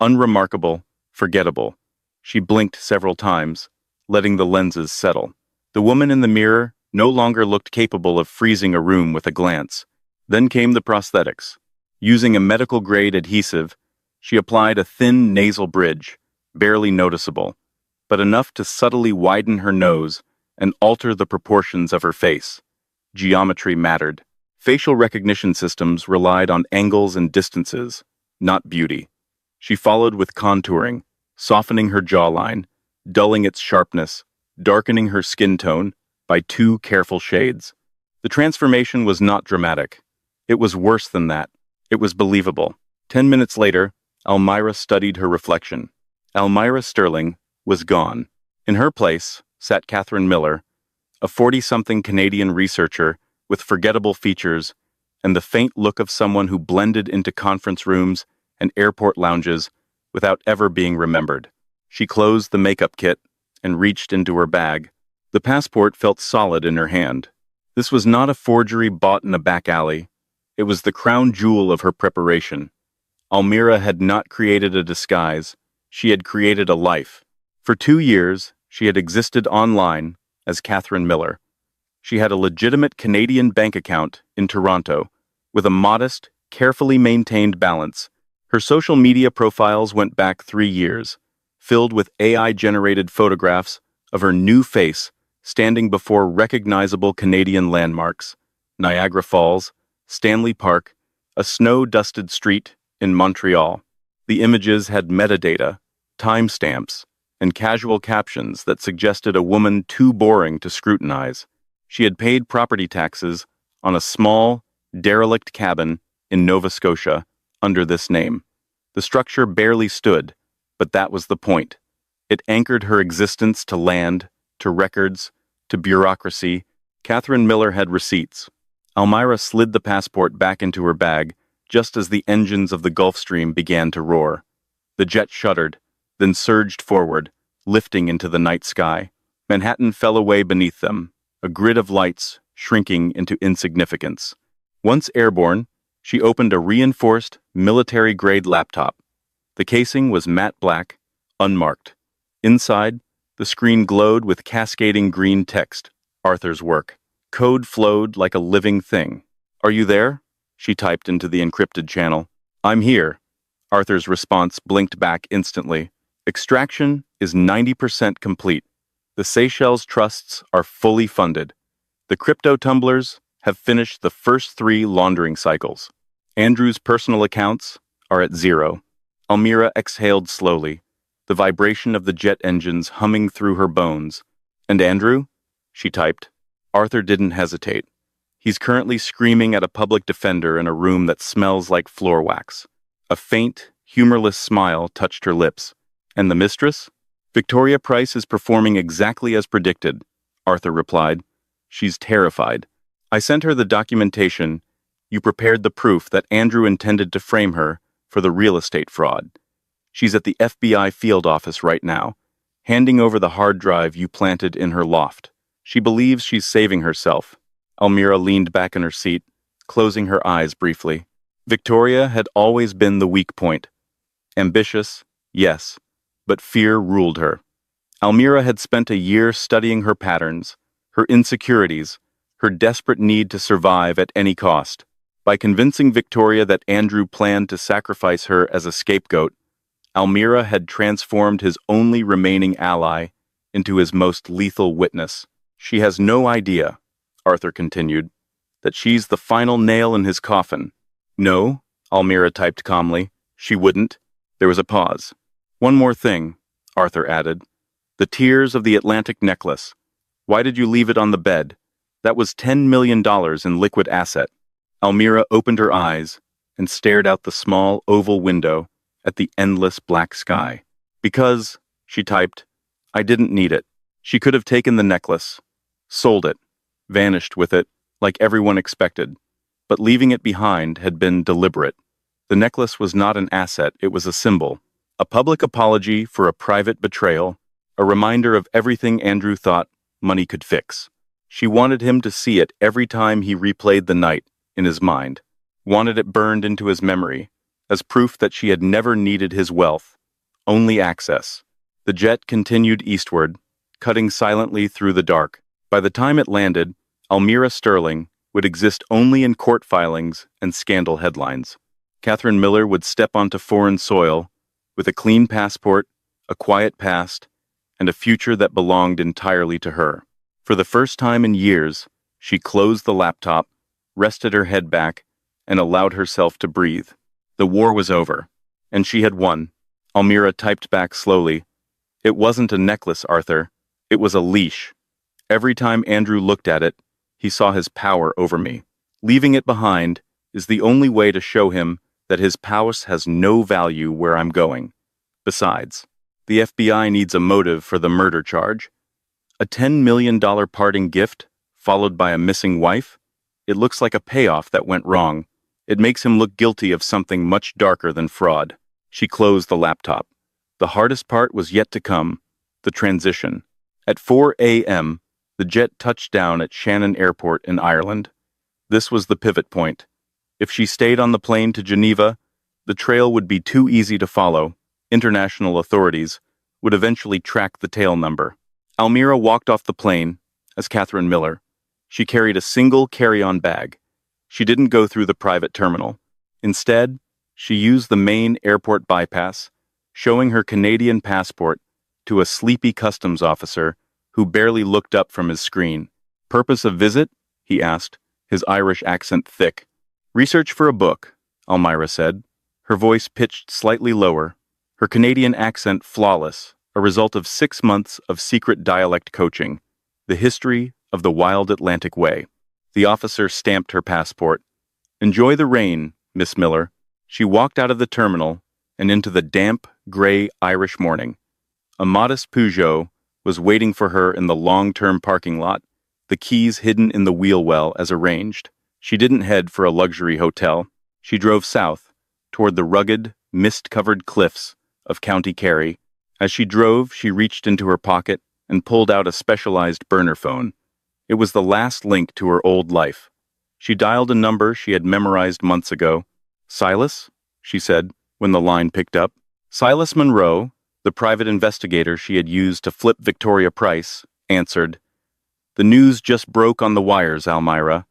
unremarkable, forgettable. She blinked several times, letting the lenses settle. The woman in the mirror no longer looked capable of freezing a room with a glance. Then came the prosthetics. Using a medical-grade adhesive, she applied a thin nasal bridge, barely noticeable, but enough to subtly widen her nose and alter the proportions of her face. Geometry mattered. Facial recognition systems relied on angles and distances, not beauty. She followed with contouring, softening her jawline, dulling its sharpness, darkening her skin tone by 2 careful shades. The transformation was not dramatic. It was worse than that. It was believable. 10 minutes later, Almira studied her reflection. Almira Sterling was gone. In her place sat Catherine Miller, a 40-something Canadian researcher with forgettable features and the faint look of someone who blended into conference rooms and airport lounges without ever being remembered. She closed the makeup kit and reached into her bag. The passport felt solid in her hand. This was not a forgery bought in a back alley. It was the crown jewel of her preparation. Almira had not created a disguise. She had created a life. For 2 years, she had existed online as Catherine Miller. She had a legitimate Canadian bank account in Toronto, with a modest, carefully maintained balance. Her social media profiles went back 3 years, filled with AI-generated photographs of her new face standing before recognizable Canadian landmarks: Niagara Falls, Stanley Park, a snow-dusted street in Montreal. The images had metadata, timestamps, and casual captions that suggested a woman too boring to scrutinize. She had paid property taxes on a small, derelict cabin in Nova Scotia under this name. The structure barely stood, but that was the point. It anchored her existence to land, to records, to bureaucracy. Catherine Miller had receipts. Almira slid the passport back into her bag just as the engines of the Gulf Stream began to roar. The jet shuddered, then surged forward, lifting into the night sky. Manhattan fell away beneath them, a grid of lights shrinking into insignificance. Once airborne, she opened a reinforced, military-grade laptop. The casing was matte black, unmarked. Inside, the screen glowed with cascading green text, Arthur's work. Code flowed like a living thing. "Are you there?" she typed into the encrypted channel. "I'm here." Arthur's response blinked back instantly. "Extraction is 90% complete. The Seychelles trusts are fully funded. The crypto tumblers have finished the first 3 laundering cycles. Andrew's personal accounts are at 0. Almira exhaled slowly, the vibration of the jet engines humming through her bones. "And Andrew?" she typed. Arthur didn't hesitate. "He's currently screaming at a public defender in a room that smells like floor wax." A faint, humorless smile touched her lips. "And the mistress?" "Victoria Price is performing exactly as predicted," Arthur replied. "She's terrified. I sent her the documentation. You prepared the proof that Andrew intended to frame her for the real estate fraud. She's at the FBI field office right now, handing over the hard drive you planted in her loft. She believes she's saving herself. Almira leaned back in her seat, closing her eyes briefly. Victoria had always been the weak point. Ambitious, yes, but fear ruled her. Almira had spent a year studying her patterns, her insecurities, her desperate need to survive at any cost. By convincing Victoria that Andrew planned to sacrifice her as a scapegoat, Almira had transformed his only remaining ally into his most lethal witness. She has no idea, Arthur continued, that she's the final nail in his coffin. No, Almira typed calmly. She wouldn't. There was a pause. One more thing, Arthur added. The tears of the Atlantic necklace. Why did you leave it on the bed? That was $10 million in liquid asset. Almira opened her eyes and stared out the small oval window at the endless black sky. Because, she typed, I didn't need it. She could have taken the necklace, sold it, vanished with it, like everyone expected. But leaving it behind had been deliberate. The necklace was not an asset, it was a symbol. A public apology for a private betrayal, a reminder of everything Andrew thought money could fix. She wanted him to see it every time he replayed the night in his mind, wanted it burned into his memory, as proof that she had never needed his wealth, only access. The jet continued eastward, cutting silently through the dark. By the time it landed, Almira Sterling would exist only in court filings and scandal headlines. Catherine Miller would step onto foreign soil with a clean passport, a quiet past, and a future that belonged entirely to her. For the first time in years, she closed the laptop, rested her head back, and allowed herself to breathe. The war was over, and she had won. Almira typed back slowly. It wasn't a necklace, Arthur. It was a leash. Every time Andrew looked at it, he saw his power over me. Leaving it behind is the only way to show him that his prowess has no value where I'm going. Besides, the FBI needs a motive for the murder charge. A $10 million parting gift, followed by a missing wife? It looks like a payoff that went wrong. It makes him look guilty of something much darker than fraud. She closed the laptop. The hardest part was yet to come, the transition. At 4 a.m., the jet touched down at Shannon Airport in Ireland. This was the pivot point. If she stayed on the plane to Geneva, the trail would be too easy to follow. International authorities would eventually track the tail number. Almira walked off the plane as Catherine Miller. She carried a single carry-on bag. She didn't go through the private terminal. Instead, she used the main airport bypass, showing her Canadian passport to a sleepy customs officer who barely looked up from his screen. Purpose of visit? He asked, his Irish accent thick. Research for a book, Almira said, her voice pitched slightly lower, her Canadian accent flawless, a result of 6 months of secret dialect coaching, the history of the wild Atlantic way. The officer stamped her passport. Enjoy the rain, Miss Miller. She walked out of the terminal and into the damp, gray Irish morning. A modest Peugeot was waiting for her in the long-term parking lot, the keys hidden in the wheel well as arranged. She didn't head for a luxury hotel. She drove south, toward the rugged, mist-covered cliffs of County Kerry. As she drove, she reached into her pocket and pulled out a specialized burner phone. It was the last link to her old life. She dialed a number she had memorized months ago. Silas? She said, when the line picked up. Silas Monroe, the private investigator she had used to flip Victoria Price, answered. The news just broke on the wires, Almira.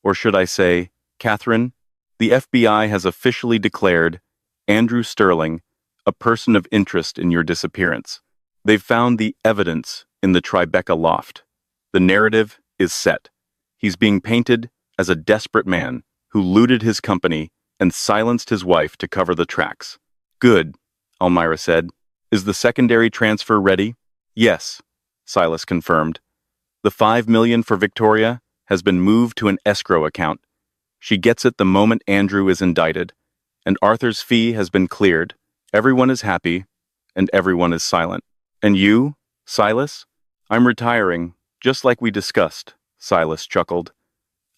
Or should I say, Catherine? The FBI has officially declared Andrew Sterling a person of interest in your disappearance. They've found the evidence in the Tribeca loft. The narrative is set. He's being painted as a desperate man who looted his company and silenced his wife to cover the tracks. Good, Almira said. Is the secondary transfer ready? Yes, Silas confirmed. The $5 million for Victoria has been moved to an escrow account. She gets it the moment Andrew is indicted, and Arthur's fee has been cleared. Everyone is happy, and everyone is silent. And you, Silas? I'm retiring, just like we discussed, Silas chuckled.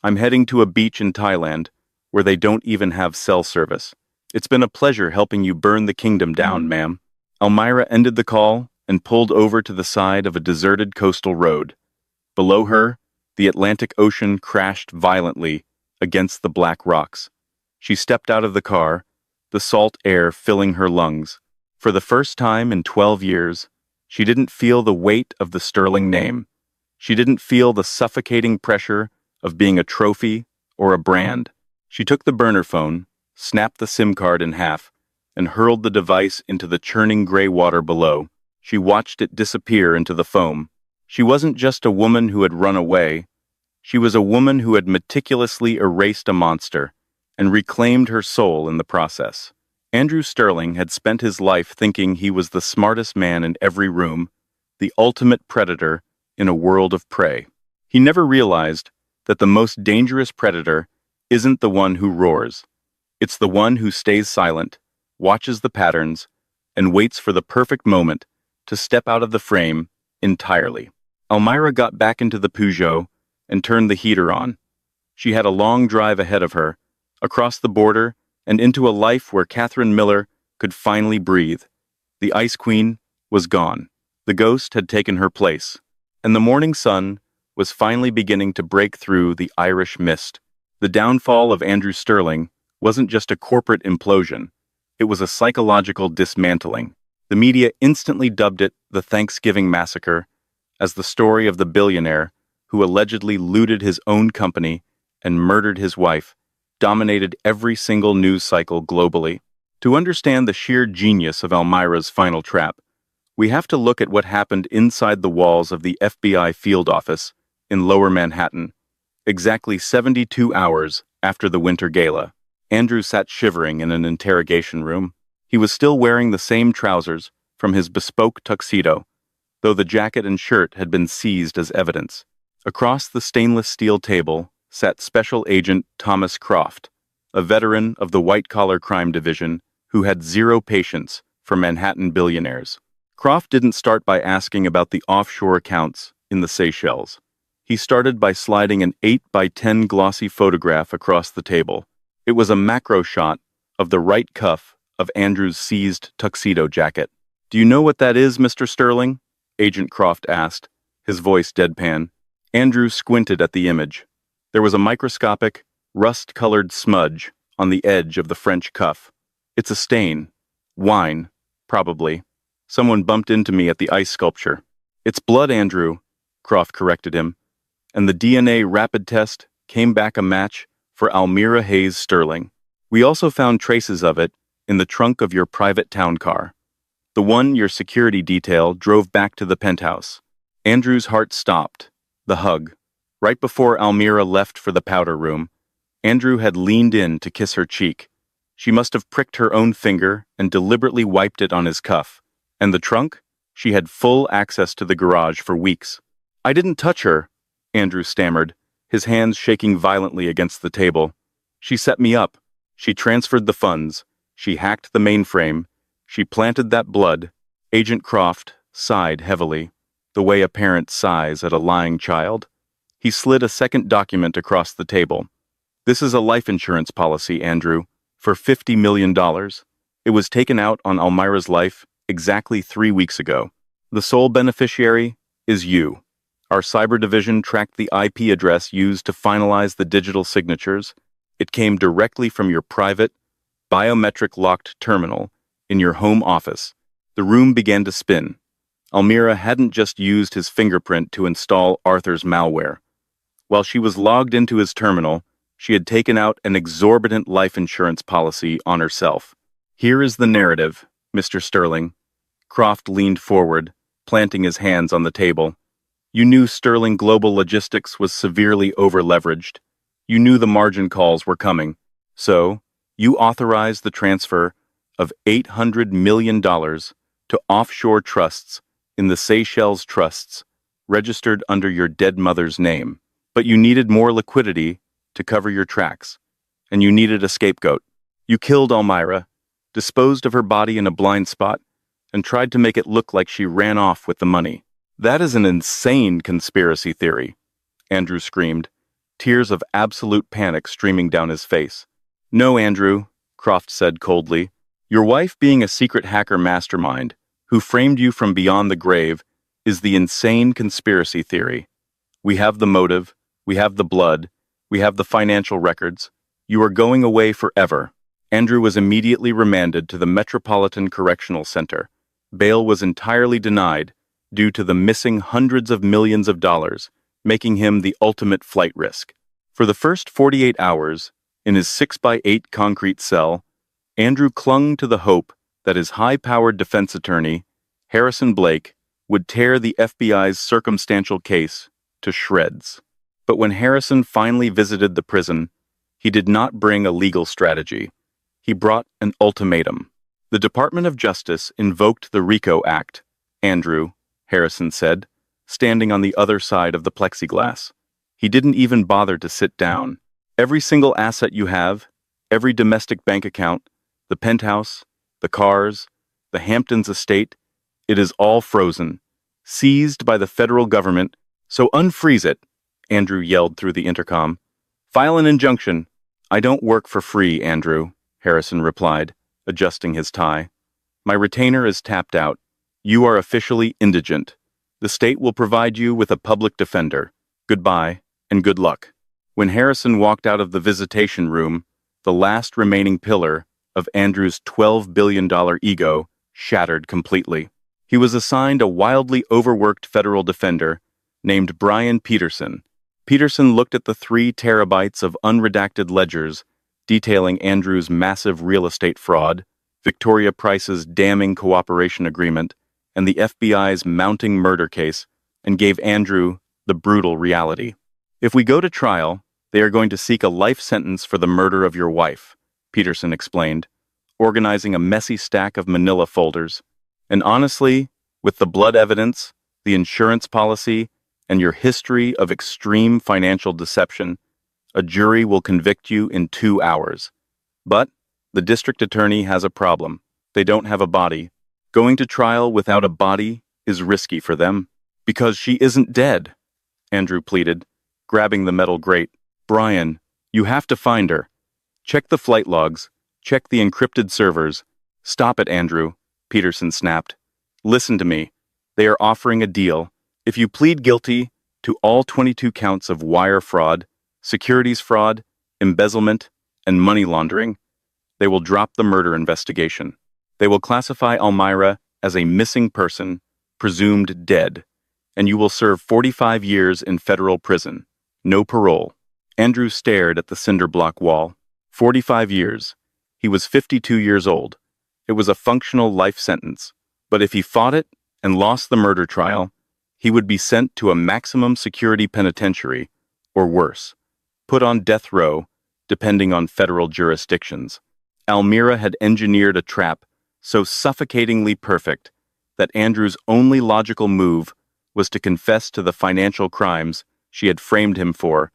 I'm heading to a beach in Thailand, where they don't even have cell service. It's been a pleasure helping you burn the kingdom down, ma'am. Elmira ended the call and pulled over to the side of a deserted coastal road. Below her, the Atlantic Ocean crashed violently against the black rocks. She stepped out of the car, the salt air filling her lungs. For the first time in 12 years, she didn't feel the weight of the Sterling name. She didn't feel the suffocating pressure of being a trophy or a brand. She took the burner phone, snapped the SIM card in half, and hurled the device into the churning gray water below. She watched it disappear into the foam. She wasn't just a woman who had run away. She was a woman who had meticulously erased a monster and reclaimed her soul in the process. Andrew Sterling had spent his life thinking he was the smartest man in every room, the ultimate predator in a world of prey. He never realized that the most dangerous predator isn't the one who roars. It's the one who stays silent, watches the patterns, and waits for the perfect moment to step out of the frame entirely. Elmira got back into the Peugeot and turned the heater on. She had a long drive ahead of her, across the border and into a life where Catherine Miller could finally breathe. The Ice Queen was gone. The ghost had taken her place, and the morning sun was finally beginning to break through the Irish mist. The downfall of Andrew Sterling wasn't just a corporate implosion, it was a psychological dismantling. The media instantly dubbed it the Thanksgiving Massacre, as the story of the billionaire who allegedly looted his own company and murdered his wife dominated every single news cycle globally. To understand the sheer genius of Elmira's final trap, we have to look at what happened inside the walls of the FBI field office in Lower Manhattan. Exactly 72 hours after the Winter Gala, Andrew sat shivering in an interrogation room. He was still wearing the same trousers from his bespoke tuxedo, though the jacket and shirt had been seized as evidence. Across the stainless steel table sat Special Agent Thomas Croft, a veteran of the white-collar crime division who had zero patience for Manhattan billionaires. Croft didn't start by asking about the offshore accounts in the Seychelles. He started by sliding an 8 by 10 glossy photograph across the table. It was a macro shot of the right cuff of Andrew's seized tuxedo jacket. "Do you know what that is, Mr. Sterling?" Agent Croft asked, his voice deadpan. Andrew squinted at the image. There was a microscopic, rust-colored smudge on the edge of the French cuff. "It's a stain. Wine, probably. Someone bumped into me at the ice sculpture." "It's blood, Andrew," Croft corrected him, and the DNA rapid test came back a match for Elmira Hayes Sterling. "We also found traces of it in the trunk of your private town car, the one your security detail drove back to the penthouse." Andrew's heart stopped. The hug. Right before Elmira left for the powder room, Andrew had leaned in to kiss her cheek. She must have pricked her own finger and deliberately wiped it on his cuff. And the trunk? She had full access to the garage for weeks. "I didn't touch her," Andrew stammered, his hands shaking violently against the table. "She set me up. She transferred the funds. She hacked the mainframe. She planted that blood." Agent Croft sighed heavily, the way a parent sighs at a lying child. He slid a second document across the table. "This is a life insurance policy, Andrew, for $50 million. It was taken out on Elmira's life exactly 3 weeks ago. The sole beneficiary is you. Our cyber division tracked the IP address used to finalize the digital signatures. It came directly from your private, biometric-locked terminal in your home office." The room began to spin. Elmira hadn't just used his fingerprint to install Arthur's malware. While she was logged into his terminal, she had taken out an exorbitant life insurance policy on herself. "Here is the narrative, Mr. Sterling." Croft leaned forward, planting his hands on the table. "You knew Sterling Global Logistics was severely over-leveraged. You knew the margin calls were coming. So, you authorized the transfer of $800 million to offshore trusts in the Seychelles trusts, registered under your dead mother's name. But you needed more liquidity to cover your tracks, and you needed a scapegoat. You killed Elmira, disposed of her body in a blind spot, and tried to make it look like she ran off with the money." "That is an insane conspiracy theory," Andrew screamed, tears of absolute panic streaming down his face. "No, Andrew," Croft said coldly. Your wife being a secret hacker mastermind who framed you from beyond the grave is the insane conspiracy theory. We have the motive, we have the blood, we have the financial records. You are going away forever. Andrew was immediately remanded to the Metropolitan Correctional Center. Bail was entirely denied due to the missing hundreds of millions of dollars, making him the ultimate flight risk. For the first 48 hours, in his 6x8 concrete cell, Andrew clung to the hope that his high-powered defense attorney, Harrison Blake, would tear the FBI's circumstantial case to shreds. But when Harrison finally visited the prison, he did not bring a legal strategy. He brought an ultimatum. The Department of Justice invoked the RICO Act, Andrew, Harrison said, standing on the other side of the plexiglass. He didn't even bother to sit down. Every single asset you have, every domestic bank account, the penthouse, the cars, the Hamptons estate, it is all frozen, seized by the federal government, so unfreeze it, Andrew yelled through the intercom. File an injunction. I don't work for free, Andrew, Harrison replied, adjusting his tie. My retainer is tapped out. You are officially indigent. The state will provide you with a public defender. Goodbye, and good luck. When Harrison walked out of the visitation room, the last remaining pillar of Andrew's $12 billion ego shattered completely. He was assigned a wildly overworked federal defender named Brian Peterson. Peterson looked at the 3 terabytes of unredacted ledgers detailing Andrew's massive real estate fraud, Victoria Price's damning cooperation agreement, and the FBI's mounting murder case, and gave Andrew the brutal reality. If we go to trial, they are going to seek a life sentence for the murder of your wife, Peterson explained, organizing a messy stack of manila folders. And honestly, with the blood evidence, the insurance policy, and your history of extreme financial deception, a jury will convict you in 2 hours. But the district attorney has a problem. They don't have a body. Going to trial without a body is risky for them. Because she isn't dead, Andrew pleaded, grabbing the metal grate. Brian, you have to find her. Check the flight logs. Check the encrypted servers. Stop it, Andrew, Peterson snapped. Listen to me. They are offering a deal. If you plead guilty to all 22 counts of wire fraud, securities fraud, embezzlement, and money laundering, they will drop the murder investigation. They will classify Almira as a missing person, presumed dead, and you will serve 45 years in federal prison. No parole. Andrew stared at the cinder block wall. 45 years. He was 52 years old. It was a functional life sentence. But if he fought it and lost the murder trial, he would be sent to a maximum security penitentiary, or worse, put on death row, depending on federal jurisdictions. Almira had engineered a trap so suffocatingly perfect that Andrew's only logical move was to confess to the financial crimes she had framed him for,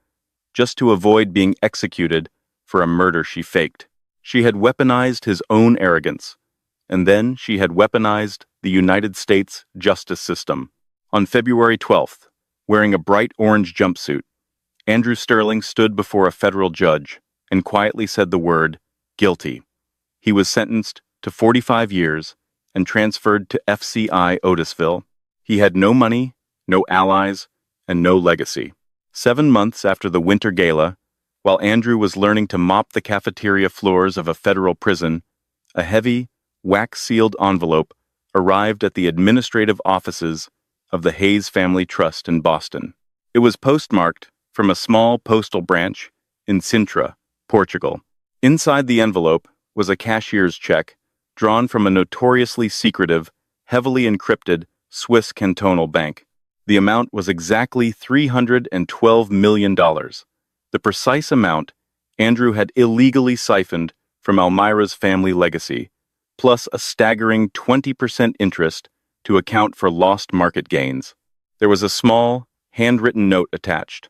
just to avoid being executed for a murder she faked. She had weaponized his own arrogance, and then she had weaponized the United States justice system. On February 12th, wearing a bright orange jumpsuit, Andrew Sterling stood before a federal judge and quietly said the word, guilty. He was sentenced to 45 years and transferred to FCI Otisville. He had no money, no allies, and no legacy. 7 months after the winter gala, while Andrew was learning to mop the cafeteria floors of a federal prison, a heavy, wax-sealed envelope arrived at the administrative offices of the Hayes Family Trust in Boston. It was postmarked from a small postal branch in Sintra, Portugal. Inside the envelope was a cashier's check drawn from a notoriously secretive, heavily encrypted Swiss cantonal bank. The amount was exactly $312 million, the precise amount Andrew had illegally siphoned from Almira's family legacy, plus a staggering 20% interest to account for lost market gains. There was a small, handwritten note attached.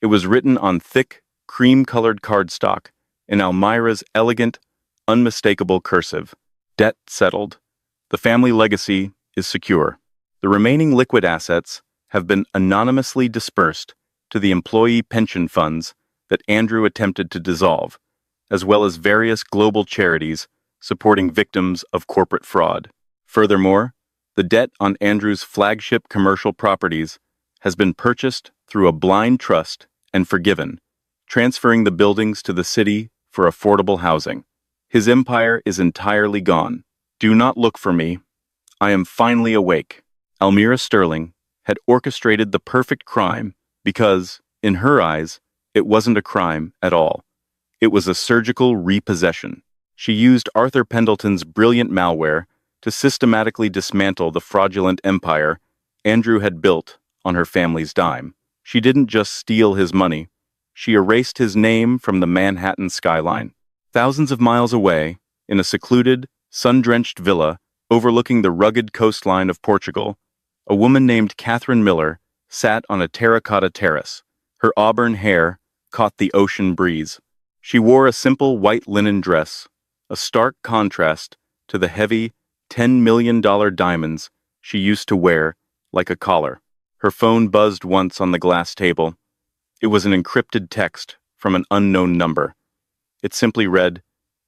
It was written on thick, cream-colored cardstock in Almira's elegant, unmistakable cursive. Debt settled. The family legacy is secure. The remaining liquid assets have been anonymously dispersed to the employee pension funds that Andrew attempted to dissolve, as well as various global charities supporting victims of corporate fraud. Furthermore, the debt on Andrew's flagship commercial properties has been purchased through a blind trust and forgiven, transferring the buildings to the city for affordable housing. His empire is entirely gone. Do not look for me. I am finally awake. Almira Sterling had orchestrated the perfect crime because, in her eyes, it wasn't a crime at all. It was a surgical repossession. She used Arthur Pendleton's brilliant malware to systematically dismantle the fraudulent empire Andrew had built on her family's dime. She didn't just steal his money, she erased his name from the Manhattan skyline. Thousands of miles away, in a secluded, sun-drenched villa overlooking the rugged coastline of Portugal, a woman named Catherine Miller sat on a terracotta terrace. Her auburn hair caught the ocean breeze. She wore a simple white linen dress, a stark contrast to the heavy $10 million diamonds she used to wear like a collar. Her phone buzzed once on the glass table. It was an encrypted text from an unknown number. It simply read,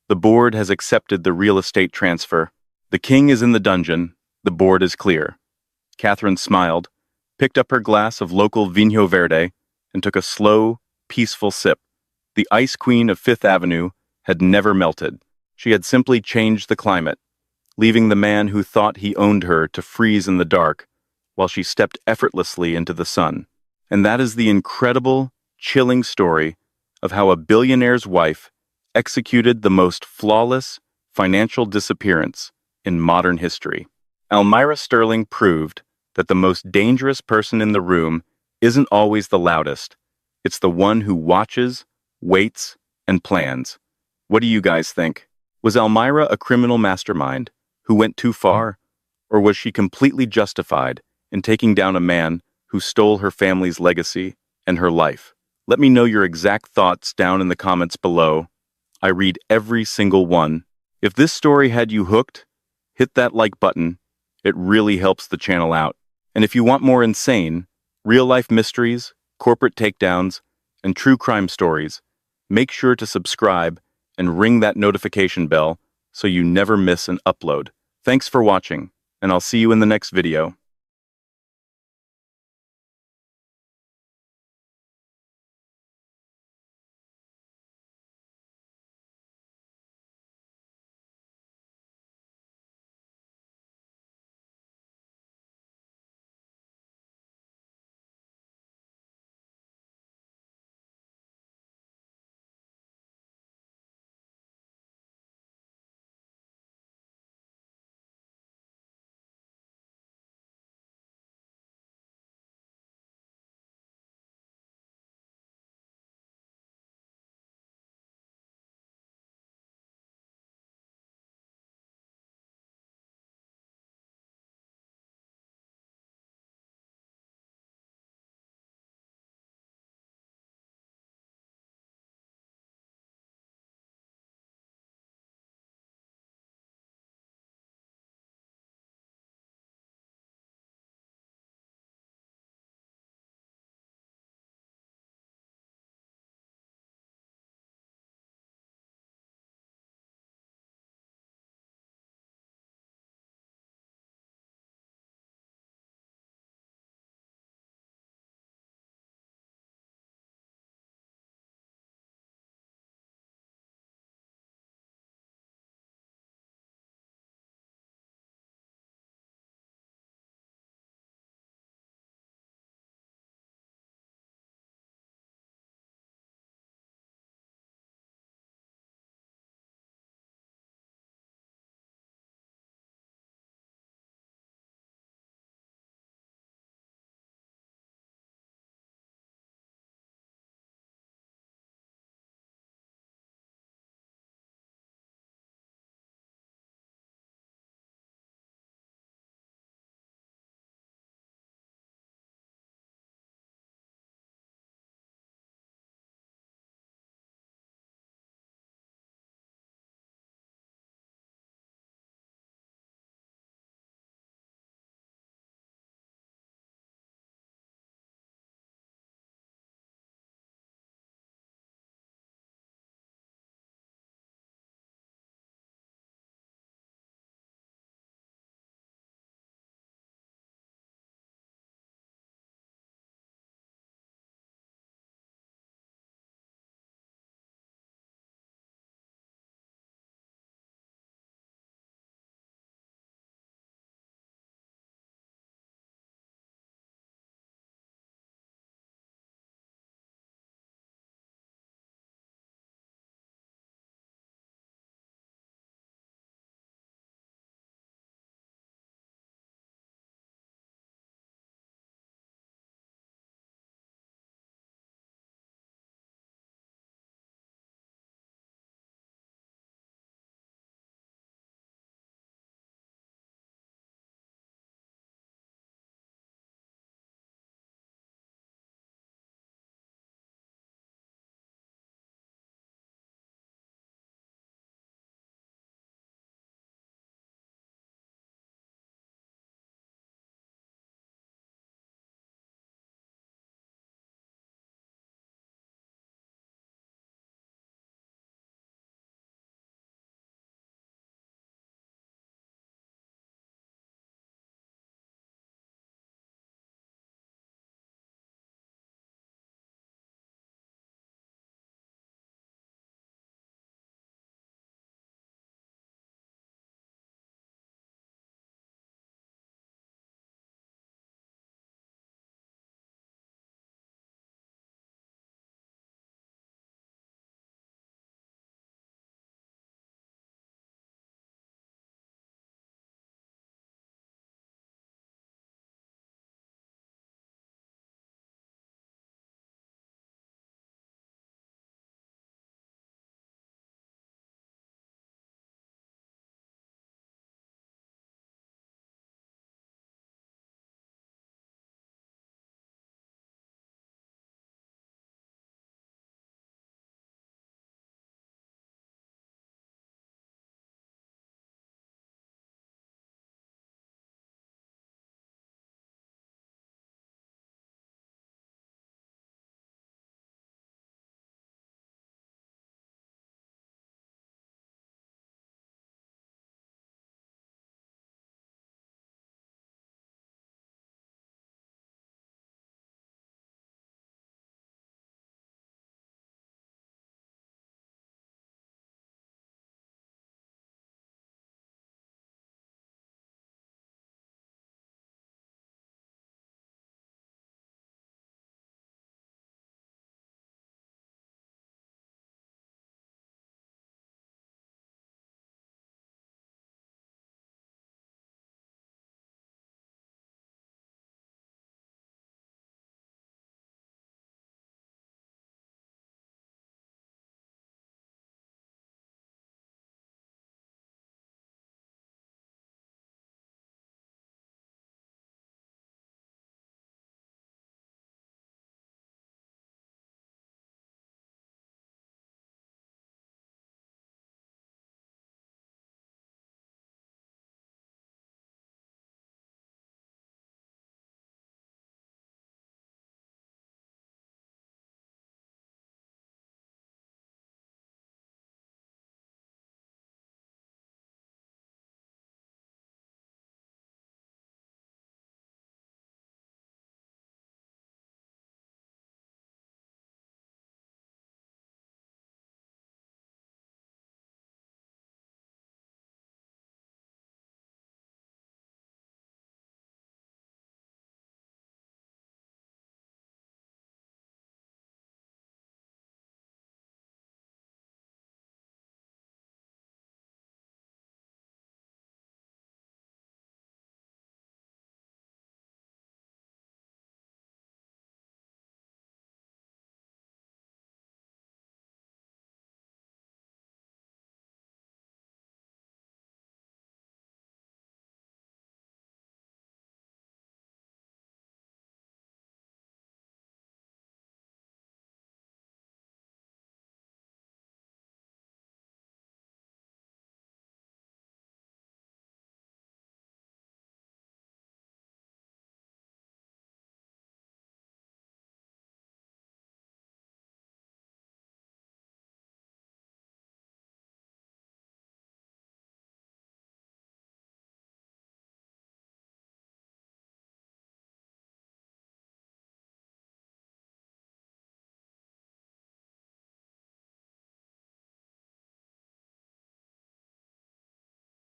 "The board has accepted the real estate transfer. The king is in the dungeon. The board is clear." Catherine smiled, picked up her glass of local Vinho Verde, and took a slow, peaceful sip. The Ice Queen of Fifth Avenue had never melted. She had simply changed the climate, leaving the man who thought he owned her to freeze in the dark while she stepped effortlessly into the sun. And that is the incredible, chilling story of how a billionaire's wife executed the most flawless financial disappearance in modern history. Almira Sterling proved that the most dangerous person in the room isn't always the loudest. It's the one who watches, waits, and plans. What do you guys think? Was Almira a criminal mastermind who went too far, or was she completely justified in taking down a man who stole her family's legacy and her life? Let me know your exact thoughts down in the comments below. I read every single one. If this story had you hooked, hit that like button. It really helps the channel out. And if you want more insane, real-life mysteries, corporate takedowns, and true crime stories, make sure to subscribe and ring that notification bell so you never miss an upload. Thanks for watching, and I'll see you in the next video.